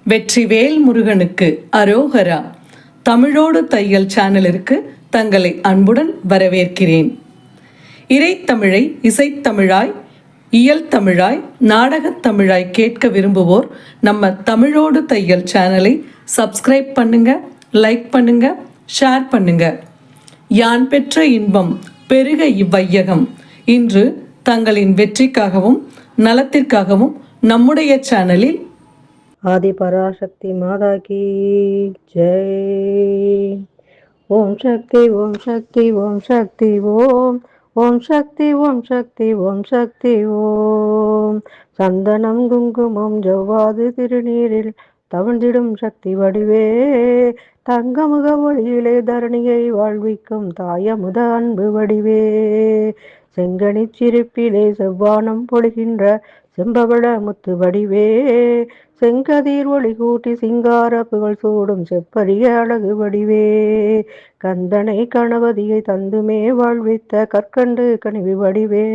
வெற்றிவேல் முருகனுக்கு அரோகரா. தமிழோடு தையல் சேனலிற்கு தங்களை அன்புடன் வரவேற்கிறேன். இறைத்தமிழை இசைத்தமிழாய், இயல் தமிழாய், நாடகத் தமிழாய் கேட்க விரும்புவோர் நம்ம தமிழோடு தையல் சேனலை சப்ஸ்கிரைப் பண்ணுங்க, லைக் பண்ணுங்க, ஷேர் பண்ணுங்க. யான் பெற்ற இன்பம் பெருக இவ்வையகம். இன்று தங்களின் வெற்றிக்காகவும் நலத்திற்காகவும் நம்முடைய சேனலில் आदि पराशक्ति माता की जय। ओम शक्ति ओम शक्ति ओम शक्ति ओम ओम शक्ति ओम शक्ति ओम शक्ति ओम சந்தனம் குங்குமம் ஜவ்வாது திருநீரில் தவழ்ந்திடும் சக்தி வடிவே, தங்கமுக ஒளியிலே தரணியை வாழ்விக்கும் தாயமுத அன்பு வடிவே, செங்கனி சிரிப்பிலே செவ்வானம் பொழிகின்ற செம்பவள முத்து வடிவே, செங்கதிர் ஒளி கூட்டி சிங்கார புகழ் சூடும் செப்பரிய அழகு வடிவே, கந்தனை கணவதியை தந்துமே வாழ்வித்த கற்கண்டு கனிவு வடிவே,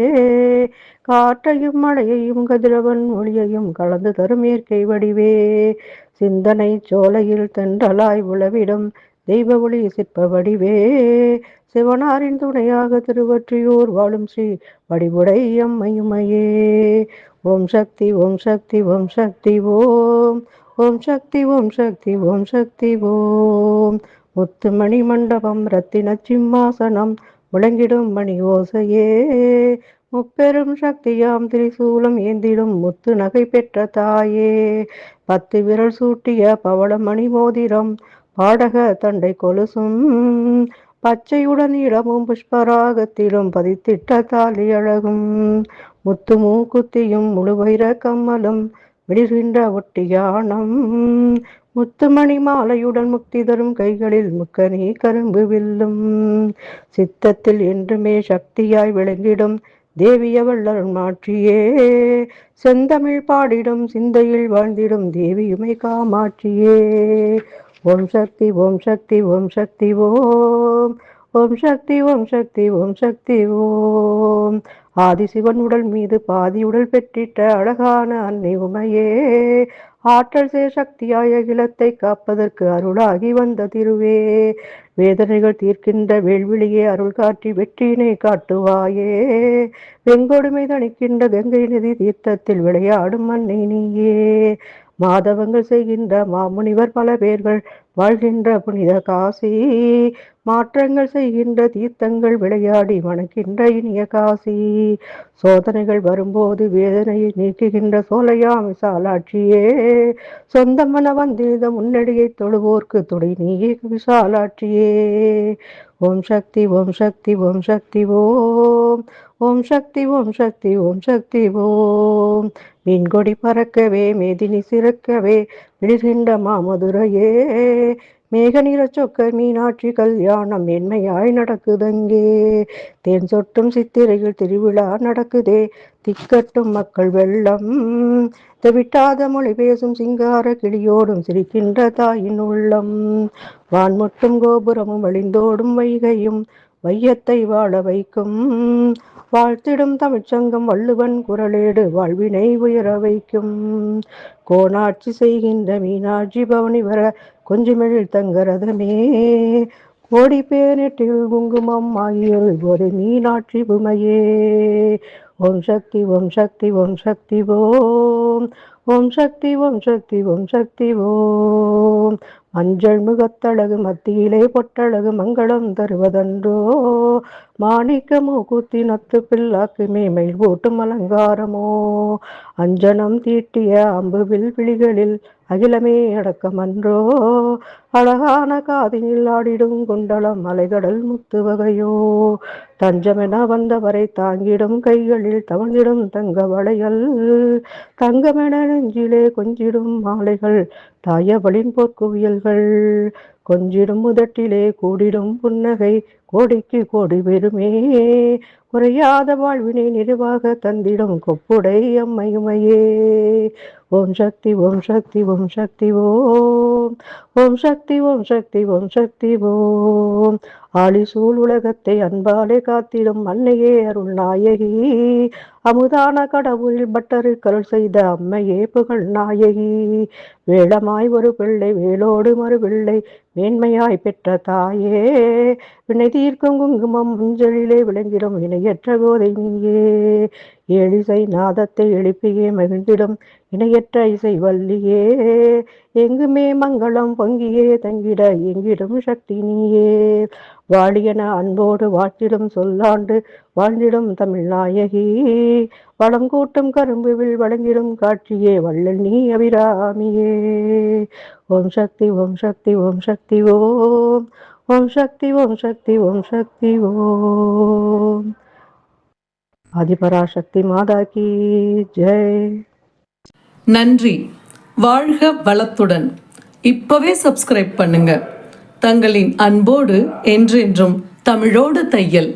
காற்றையும் மழையையும் கதிரவன் ஒளியையும் கலந்து தரும் இயற்கை வடிவே, சிந்தனை சோலையில் தென்றலாய் உளவிடும் தெய்வ ஒளி சிற்ப வடிவே, சிவனாரின் துணையாக திருவொற்றியூர் வாழும் ஸ்ரீ வடிவுடை அம்மையுமையே. ஓம் சக்தி ஓம் சக்தி ஓம் சக்தி ஓம் ஓம் சக்தி ஓம் சக்தி ஓம் சக்தி ஓம் முத்துமணி மண்டபம் ரத்தின சிம்மாசனம் முழங்கிடும் மணி ஓசையே, முப்பெரும் சக்தியாம் திரிசூலம் ஏந்திடும் முத்து நகை பெற்ற தாயே, 10 விரல் சூட்டிய பவள மணி மோதிரம் பாடக தண்டை கொலுசும் பச்சையுடன் இடமும் புஷ்பராகத்திலும் பதித்திட்ட தாலி அழகும், முத்து மூக்குத்தியும் முழுவைர கம்மலும் விடுகின்ற ஒட்டியானம், முத்துமணி மாலையுடன் முக்தி தரும் கைகளில் முக்கனி கரும்பு வில்லும், சித்தத்தில் என்றுமே சக்தியாய் விளங்கிடும் தேவிய வள்ளல் மாற்றியே, செந்தமிழ் பாடிடும் சிந்தையில் வாழ்ந்திடும் தேவியுமை காமாட்சியே. ஓம் சக்தி ஓம் சக்தி ஓம் சக்தி ஓம் ஓம் சக்தி ஓம் சக்தி ஓம் சக்தி ஓம் ஆதிசிவன் உடல் மீது பாதி உடல் பெற்றிட்ட அழகான அன்னை உமையே, ஆற்றல் சே சக்தியாய அகிலத்தை காப்பதற்கு அருளாகி வந்த திருவே, வேதனைகள் தீர்க்கின்ற வேள்விழியே அருள் காட்டி வெற்றியினை காட்டுவாயே, வெங்கொடுமை தணிக்கின்ற கங்கை நதி தீர்த்தத்தில் விளையாடும் அன்னை நீயே, மாதவங்கள் செய்கின்ற மாமுனிவர் பல பேர்கள் வாழ்கின்ற புனித காசி, மாற்றங்கள் செய்கின்ற தீர்த்தங்கள் விளையாடி வணக்கின்ற இனிய காசி, சோதனைகள் வரும்போது வேதனையை நீக்குகின்ற சோலையாம் விசாலாட்சியே, சொந்தமன வந்திருந்த முன்னடியை தொழுவோர்க்கு துணை நீயே விசாலாட்சியே. ஓம் சக்தி ஓம் சக்தி ஓம் சக்தி ஓம் ஓம் சக்தி ஓம் சக்தி ஓம் சக்தி ஓம் மீன்கொடி பறக்கவே மேதினி சிறக்கவே விழுகின்ற மாமதுரையே, மேக நிற சொக்க மீனாட்சி கல்யாணம் மேன்மையாய் நடக்குதங்கே, தேன் சொட்டும் சித்திரையில் திருவிழா நடக்குதே, திக்கட்டும் மக்கள் வெள்ளம் தெவிட்டாத மொழி பேசும் சிங்கார கிளியோடும் சிரிக்கின்ற தாயின் உள்ளம், வான்மொட்டும் கோபுரமும் வழிந்தோடும் வைகையும் வையத்தை வாழ வைக்கும், வாழ்த்திடும் தமிழ்ச்சங்கம் வள்ளுவன் குரலேடு வாழ்வினை உயர வைக்கும், கோணாட்சி செய்கின்ற மீனாட்சி பவனி வர கொஞ்சமெழில் தங்கரதமே, கோடி பேனெட்டில் குங்குமம் ஆகியல் ஒரு மீனாட்சி உமையே. ஓம் சக்தி ஓம் சக்தி ஓம் சக்தி ஓம் ஓம் சக்தி ஓம் சக்தி ஓம் சக்தி ஓம் மஞ்சள் முகத்தழகு மத்தியிலே பொட்டழகு மங்களம் தருவதன்றோ, மாணிக்க மூக்குத்தி நத்து பில்லாக்கு மேமையில் ஓட்டும் அலங்காரமோ, அஞ்சனம் தீட்டிய அம்புவில் விழிகளில் அகிலமே அடக்கமன்றோ, அழகான காதினில் ஆடிடும் குண்டலம் அலைகடல் முத்து வகையோ, தஞ்சமென வந்தவரை தாங்கிடும் கைகளில் தவழ்ந்திடும் தங்க வளையல், தங்கமென நெஞ்சிலே கொஞ்சிடும் மாலைகள் தாயவளின் போர்க்குவியல்கள், கொஞ்சிடும் முதட்டிலே கூடிடும் புன்னகை கோடிக்கு கோடி பெருமே, குறையாத வாழ்வினை நிறைவாக தந்திடும் கொப்புடை அம்மையுமையே. ஓம் சக்தி ஓம் சக்தி ஓம் சக்தி ஓம் ஓம் சக்தி ஓம் சக்தி ஓம் சக்தி ஓம் ஆழி சூழ் உலகத்தை அன்பாலே காத்திடும் அன்னையே அருள் நாயகி, அமுதான கடவுளில் பட்டரு கருள் செய்த அம்மையே புகழ் நாயகி. வேளமாய் ஒரு பிள்ளை வேலோடு மறு பிள்ளை மேன்மையாய் பெற்ற தாயே, வினை தீர்க்கும் குங்குமம் மஞ்சளிலே விளங்கிடும் இணையற்ற கோதை நீயே. ஏழிசை நாதத்தை எழுப்பியே மகிழ்ந்திடும் இணையற்ற இசை வல்லியே, எங்குமே மங்களம் பொங்கியே தங்கிட எங்கிடும் சக்தி நீயே. வாழியன அன்போடு வாழ்த்திடும் சொல்லாண்டு வாழ்ந்திடும் தமிழ் நாயகி, வளம் கூட்டும் கரும்புவில் வழங்கிடும் காட்சியே வள்ளல் நீ அபிராமியே. ஓம் சக்தி ஓம் சக்தி ஓம் சக்தி ஓம். ஓம் சக்தி ஓம் சக்தி ஓம் சக்தி ஓம். ஆதிபராசக்தி மாதா கி ஜெய். நன்றி. வாழ்க வளத்துடன். இப்பவே சப்ஸ்கிரைப் பண்ணுங்க. தங்களின் அன்போடு என்றென்றும் தமிழோடு தையல்.